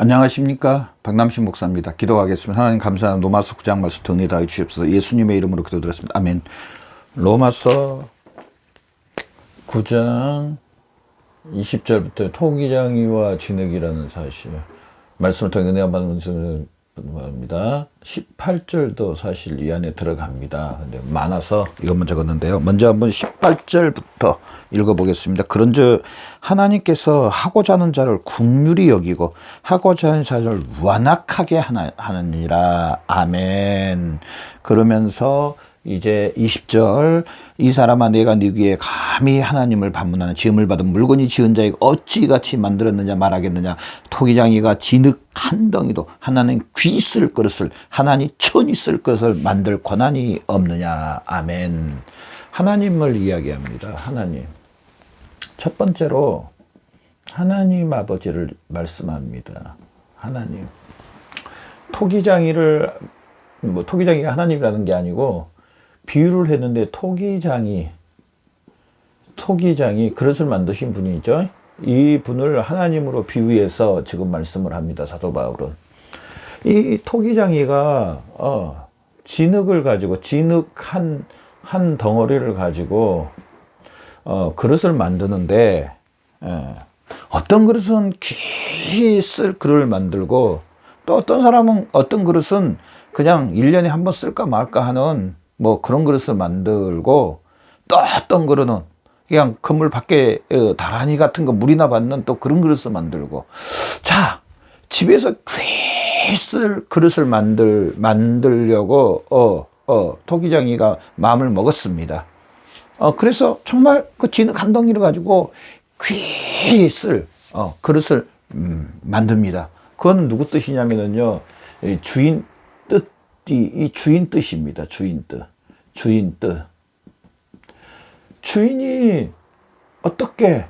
안녕하십니까, 박남신 목사입니다. 기도하겠습니다. 하나님 감사합니다. 로마서 9장 말씀 등에 다해 주시옵소서. 예수님의 이름으로 기도드렸습니다. 아멘. 로마서 9장 20절부터 토기장이와 진흙이라는 사실 말씀을 통해 은혜와 받는 말입니다. 18절도 사실 이 안에 들어갑니다. 근데 많아서 이것만 적었는데요. 먼저 한번 18절부터 읽어보겠습니다. 그런즉 하나님께서 하고자 하는 자를 긍휼히 여기고 하고자 하는 자를 완악하게 하느니라. 아멘. 그러면서 이제 20절 이 사람아 내가 네 귀에 감히 하나님을 반문하는 지음을 받은 물건이 지은 자에게 어찌 같이 만들었느냐 말하겠느냐. 토기장이가 진흙 한 덩이도 하나님 귀 쓸 그릇을 하나님 천이 쓸 것을 만들 권한이 없느냐. 아멘. 하나님을 이야기합니다. 하나님. 첫 번째로 하나님 아버지를 말씀합니다. 하나님. 토기장이가 하나님이라는 게 아니고 비유를 했는데 토기장이 그릇을 만드신 분이죠. 이 분을 하나님으로 비유해서 지금 말씀을 합니다. 사도 바울은. 이 토기장이가 진흙을 가지고 진흙 한 덩어리를 가지고 그릇을 만드는데 어떤 그릇은 귀히 쓸 그릇을 만들고 또 어떤 사람은 어떤 그릇은 그냥 1년에 한 번 쓸까 말까 하는 뭐 그런 그릇을 만들고 또 어떤 그릇은 그냥 건물 밖에 다라니 같은 거 물이나 받는 또 그런 그릇을 만들고 자 집에서 귀히 쓸 그릇을 만들려고 토기장이가 마음을 먹었습니다. 그래서 정말 그 진흙 한 덩이를 가지고 귀히 쓸 그릇을 만듭니다. 그건 누구 뜻이냐면요, 주인 뜻입니다. 주인 뜻. 주인이 어떻게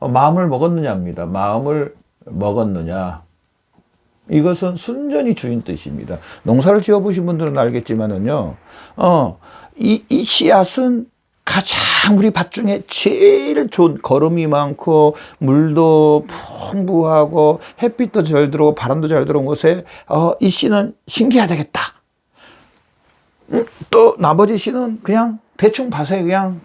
마음을 먹었느냐입니다. 마음을 먹었느냐. 이것은 순전히 주인 뜻입니다. 농사를 지어보신 분들은 알겠지만은요, 이 씨앗은 가장 우리 밭 중에 제일 좋은 거름이 많고 물도 풍부하고 햇빛도 잘 들어오고 바람도 잘 들어온 곳에 이 씨는 심겨야 되겠다. 또 나머지 씨는 그냥 대충 밭에 그냥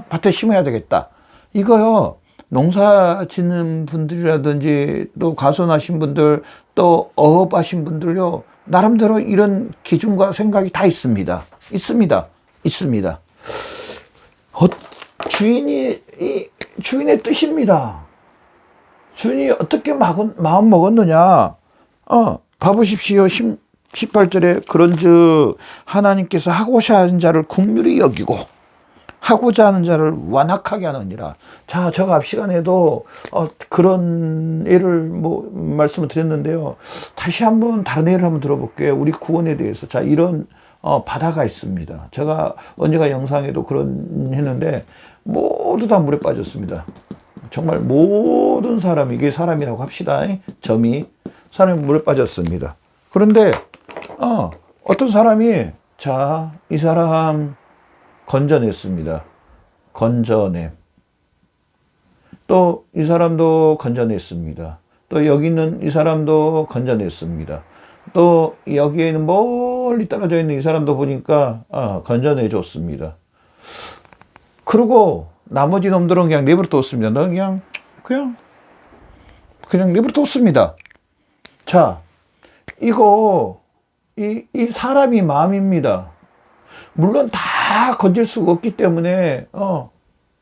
밭에 심어야 되겠다. 이거요. 농사 짓는 분들이라든지 또 가수하신 분들 또 어업하신 분들요. 나름대로 이런 기준과 생각이 다 있습니다. 있습니다. 주인의 뜻입니다. 주인이 어떻게 마음 먹었느냐. 봐보십시오. 18절에 그런즉 하나님께서 하고자 하는 자를 긍휼히 여기고 하고자 하는 자를 완악하게 하느니라. 자, 제가 앞 시간에도 그런 예를 말씀을 드렸는데요. 다시 한번 다른 예를 한번 들어볼게요. 우리 구원에 대해서. 자, 이런 바다가 있습니다. 제가 언젠가 영상에도 그런 했는데 모두 다 물에 빠졌습니다. 정말 모든 사람이, 이게 사람이라고 합시다. 사람이 물에 빠졌습니다. 그런데 어떤 사람이 자, 이 사람 건져냈습니다. 건져냄. 또 이 사람도 건져냈습니다. 또 여기 있는 이 사람도 건져냈습니다. 또 여기에는 멀리 떨어져 있는 이 사람도 보니까 건져내줬습니다. 그리고 나머지 놈들은 그냥 내버려 뒀습니다. 너는 그냥 내버려 뒀습니다. 자, 이거 이 사람이 마음입니다. 물론 다 건질 수가 없기 때문에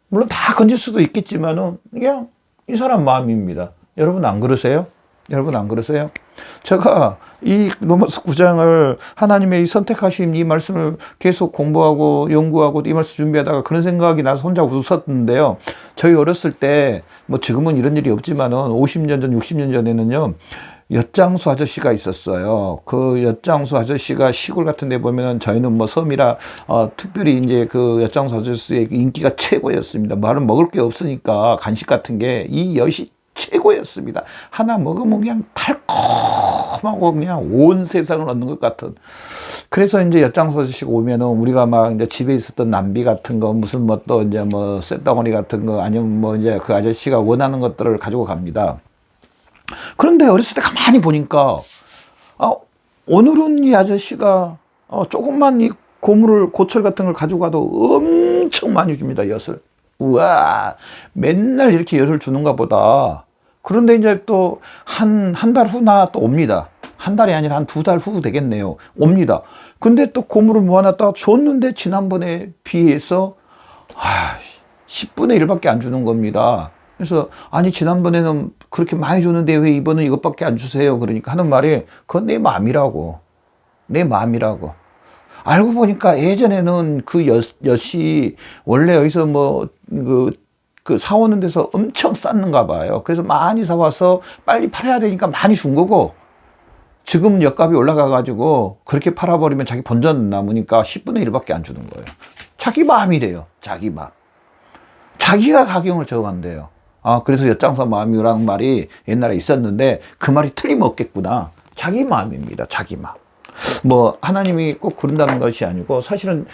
물론 다 건질 수도 있겠지만은 그냥 이 사람 마음입니다. 여러분 안 그러세요? 제가 이 로마서 9장을 하나님의 이 선택하신 이 말씀을 계속 공부하고 연구하고 이 말씀 준비하다가 그런 생각이 나서 혼자 웃었는데요. 저희 어렸을 때 지금은 이런 일이 없지만은 50년 전, 60년 전에는요. 엿장수 아저씨가 있었어요. 그 엿장수 아저씨가 시골 같은 데 보면은 저희는 섬이라 특별히 이제 그 엿장수 아저씨의 인기가 최고였습니다. 말은 먹을 게 없으니까 간식 같은 게 이 엿이 최고였습니다. 하나 먹으면 그냥 달콤하고 그냥 온 세상을 얻는 것 같은 그래서 이제 엿장소식 오면은 우리가 막 이제 집에 있었던 남비 같은 거, 무슨 뭐 또 이제 뭐 쇳덩어리 같은 거, 아니면 뭐 이제 그 아저씨가 원하는 것들을 가지고 갑니다. 그런데 어렸을 때 가만히 보니까, 아, 오늘은 이 아저씨가 조금만 이 고물을, 고철 같은 걸 가지고 가도 엄청 많이 줍니다, 엿을. 우와, 맨날 이렇게 엿을 주는가 보다. 그런데 이제 또 한 달 후나 또 옵니다. 한 달이 아니라 한 2달 후 되겠네요. 옵니다. 근데 또 고물을 모아놨다가 줬는데 지난번에 비해서 10분의 1밖에 안 주는 겁니다. 그래서 아니 지난번에는 그렇게 많이 줬는데 왜 이번은 이것밖에 안 주세요? 그러니까 하는 말이 그건 내 마음이라고. 내 마음이라고. 알고 보니까 예전에는 그 엿이 원래 여기서 뭐 그 사오는 데서 엄청 쌌는가 봐요. 그래서 많이 사와서 빨리 팔아야 되니까 많이 준 거고, 지금 엿값이 올라가가지고 그렇게 팔아버리면 자기 본전 남으니까 10분의 1밖에 안 주는 거예요. 자기 마음이래요. 자기 마음. 자기가 가격을 정한대요. 그래서 엿장사 마음이라는 말이 옛날에 있었는데 그 말이 틀림없겠구나. 자기 마음입니다. 자기 마음. 뭐 하나님이 꼭 그런다는 것이 아니고, 사실은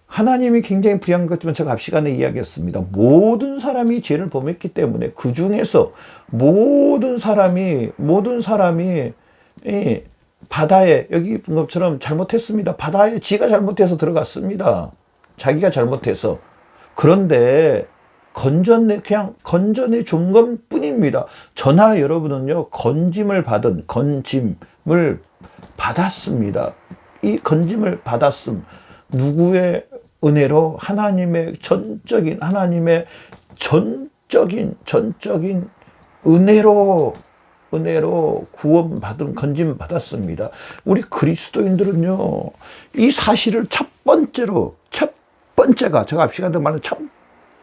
하나님이 굉장히 불의한 것 같지만 제가 앞 시간에 이야기했습니다. 모든 사람이 죄를 범했기 때문에 그 중에서 모든 사람이 이 바다에, 여기 본 것처럼 잘못했습니다. 바다에 지가 잘못해서 들어갔습니다. 자기가 잘못해서. 그런데 그냥 건전해 준 것뿐입니다. 저나 여러분은요, 건짐을 받았습니다. 이 건짐을 받았음. 누구의 은혜로? 하나님의 전적인 은혜로 구원받은, 건짐 받았습니다. 우리 그리스도인들은요, 이 사실을 첫 번째가 제가 앞 시간에 말한 첫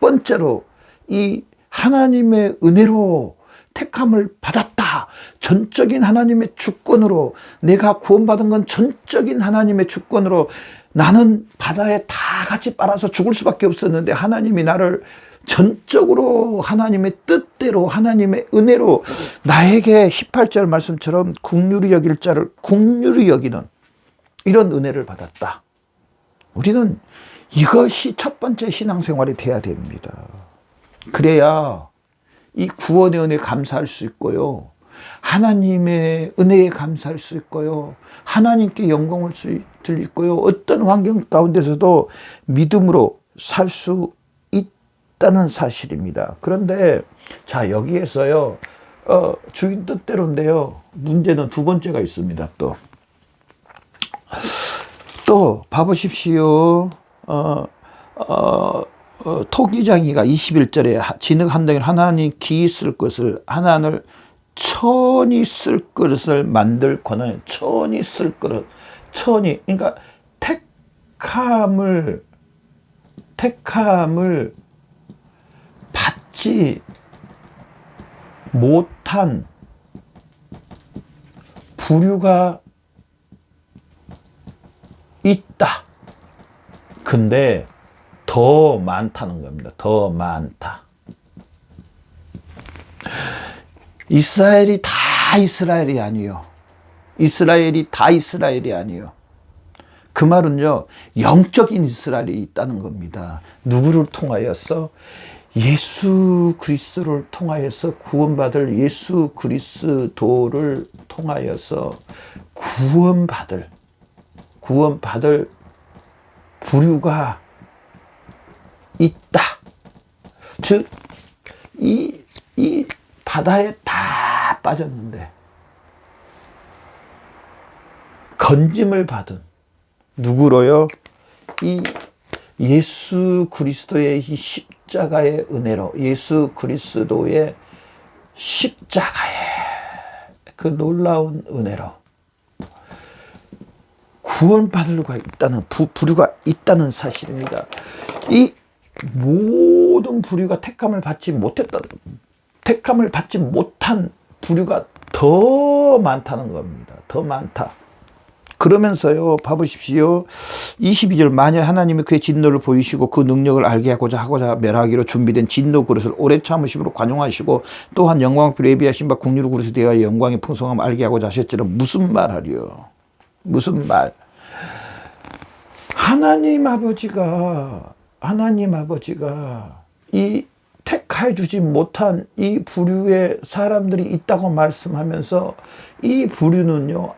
번째로 이 하나님의 은혜로 택함을 받았다. 전적인 하나님의 주권으로, 내가 구원받은 건 전적인 하나님의 주권으로, 나는 바다에 다 같이 빨아서 죽을 수밖에 없었는데 하나님이 나를 전적으로 하나님의 뜻대로, 하나님의 은혜로 나에게 18절 말씀처럼 긍휼히 여길 자를 긍휼히 여기는 이런 은혜를 받았다. 우리는 이것이 첫 번째 신앙생활이 돼야 됩니다. 그래야 이 구원의 은혜에 감사할 수 있고요, 하나님의 은혜에 감사할 수 있고요, 하나님께 영광을 드릴 거요, 어떤 환경 가운데서도 믿음으로 살 수 있다는 사실입니다. 그런데 자, 여기에서요, 주인 뜻대로인데요, 문제는 두 번째가 있습니다. 또 봐보십시오. 토기장이가 21절에 진흙 한 덩이를 하나님 기 쓸 것을, 하나님을 천이 쓸 그릇을 만들 권한, 천이 쓸 그릇, 천이, 그러니까 택함을 받지 못한 부류가 있다. 근데 더 많다는 겁니다. 더 많다. 이스라엘이 다 이스라엘이 아니요. 이스라엘이 다 이스라엘이 아니요. 그 말은요, 영적인 이스라엘이 있다는 겁니다. 누구를 통하여서? 예수 그리스도를 통하여서 구원받을, 예수 그리스도를 통하여서 구원받을 부류가 있다. 즉, 이 바다에 다 빠졌는데 건짐을 받은 누구로요? 이 예수 그리스도의 이 십자가의 은혜로, 예수 그리스도의 십자가의 그 놀라운 은혜로 구원받을 수가 있다는, 부류가 있다는 사실입니다. 이 모든 부류가 택함을 받지 못한 부류가 더 많다는 겁니다. 더 많다. 그러면서요, 봐보십시오. 22절, 만약 하나님이 그의 진노를 보이시고 그 능력을 알게 하고자 멸하기로 준비된 진노 그릇을 오래 참으심으로 관용하시고 또한 영광을 예비하신 바 긍휼의 그릇에 대하여 영광의 풍성함을 알게 하고자 하셨지만 무슨 말하리요? 무슨 말? 하나님 아버지가 이 택하여 주지 못한 이 부류의 사람들이 있다고 말씀하면서 이 부류는요,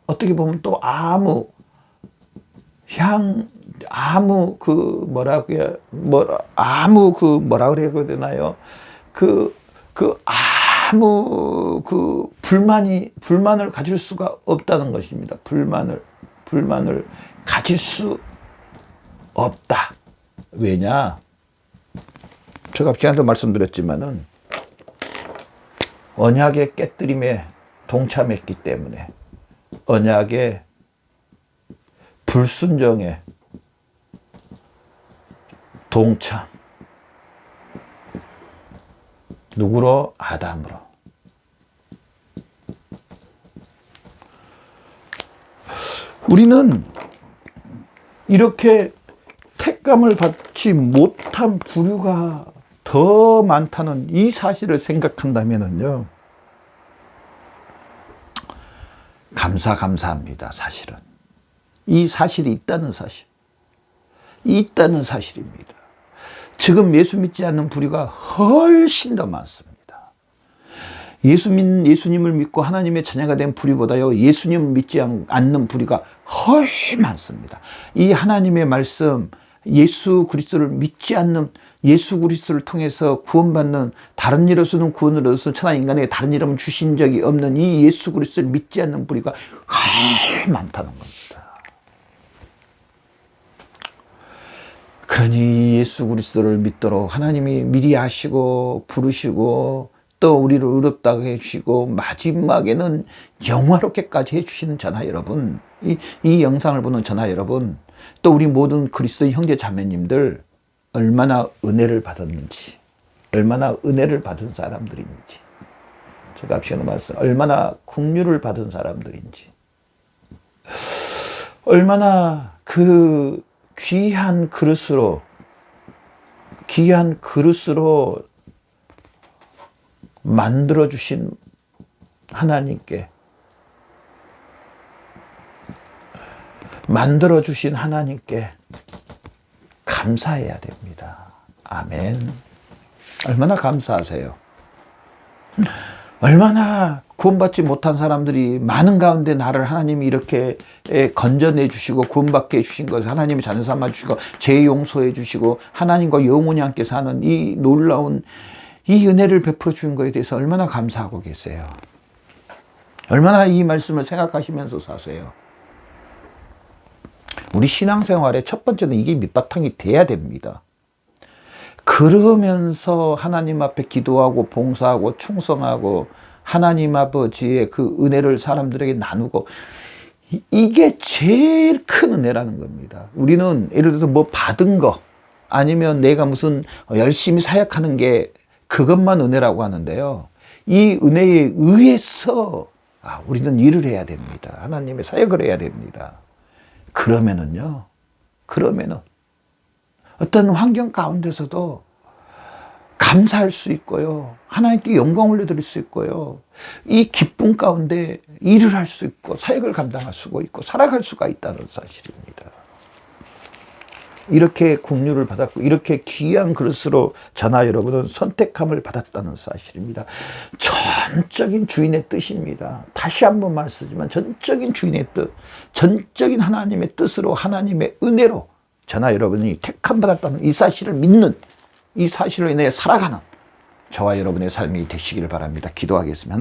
어떻게 보면 또 뭐라 그래야 되나요? 불만을 가질 수가 없다는 것입니다. 불만을 가질 수 없다. 왜냐? 제가 지난번에 말씀드렸지만은 언약의 깨뜨림에 동참했기 때문에, 언약의 불순종에 동참. 누구로? 아담으로. 우리는 이렇게 택감을 받지 못한 부류가 더 많다는 이 사실을 생각한다면요, 감사합니다. 사실은 이 사실이 있다는 사실입니다. 지금 예수 믿지 않는 부류가 훨씬 더 많습니다. 예수님을 믿고 하나님의 자녀가 된 부류보다요, 예수님을 믿지 않는 부류가 훨씬 많습니다. 이 하나님의 말씀, 예수 그리스도를 믿지 않는, 예수 그리스도를 통해서 구원받는, 다른 이로서는 구원을 얻어서 천하 인간에게 다른 이름을 주신 적이 없는 이 예수 그리스도를 믿지 않는 부류가 훨씬 많다는 겁니다. 그러니 예수 그리스도를 믿도록 하나님이 미리 아시고 부르시고 또 우리를 의롭다고 해주시고 마지막에는 영화롭게까지 해주시는 전하 여러분, 이 영상을 보는 전하 여러분, 또 우리 모든 그리스도 형제 자매님들 얼마나 은혜를 받았는지, 얼마나 은혜를 받은 사람들인지, 제가 앞시간에 말씀, 얼마나 긍휼을 받은 사람들인지, 얼마나 그 귀한 그릇으로 만들어주신 하나님께 감사해야 됩니다. 아멘. 얼마나 감사하세요. 얼마나 구원받지 못한 사람들이 많은 가운데 나를 하나님이 이렇게 건져내 주시고 구원받게 해주신 것을 하나님이 자녀 삼아 주시고 죄 용서해 주시고 하나님과 영원히 함께 사는 이 놀라운 이 은혜를 베풀어 주신 것에 대해서 얼마나 감사하고 계세요. 얼마나 이 말씀을 생각하시면서 사세요. 우리 신앙생활의 첫 번째는 이게 밑바탕이 돼야 됩니다. 그러면서 하나님 앞에 기도하고 봉사하고 충성하고 하나님 아버지의 그 은혜를 사람들에게 나누고, 이게 제일 큰 은혜라는 겁니다. 우리는 예를 들어서 뭐 받은 거 아니면 내가 무슨 열심히 사역하는 게 그것만 은혜라고 하는데요, 이 은혜에 의해서 우리는 일을 해야 됩니다. 하나님의 사역을 해야 됩니다. 그러면은 어떤 환경 가운데서도 감사할 수 있고요, 하나님께 영광 올려드릴 수 있고요, 이 기쁨 가운데 일을 할 수 있고 사역을 감당할 수가 있고 살아갈 수가 있다는 사실입니다. 이렇게 긍휼을 받았고 이렇게 귀한 그릇으로 저나 여러분은 선택함을 받았다는 사실입니다. 전적인 주인의 뜻입니다. 다시 한번 말씀드리지만 전적인 주인의 뜻, 전적인 하나님의 뜻으로, 하나님의 은혜로 저나 여러분이 택함 받았다는 이 사실을 믿는, 이 사실로 인해 살아가는 저와 여러분의 삶이 되시기를 바랍니다. 기도하겠습니다.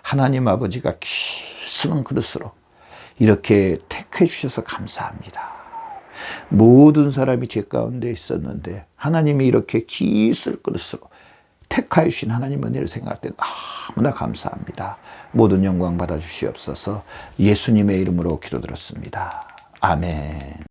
하나님 아버지가 쓰는 그릇으로 이렇게 택해 주셔서 감사합니다. 모든 사람이 죄 가운데 있었는데 하나님이 이렇게 기쓸 그릇으로 택하여 주신 하나님 은혜를 생각할 때 너무나 감사합니다. 모든 영광 받아 주시옵소서. 예수님의 이름으로 기도드렸습니다. 아멘.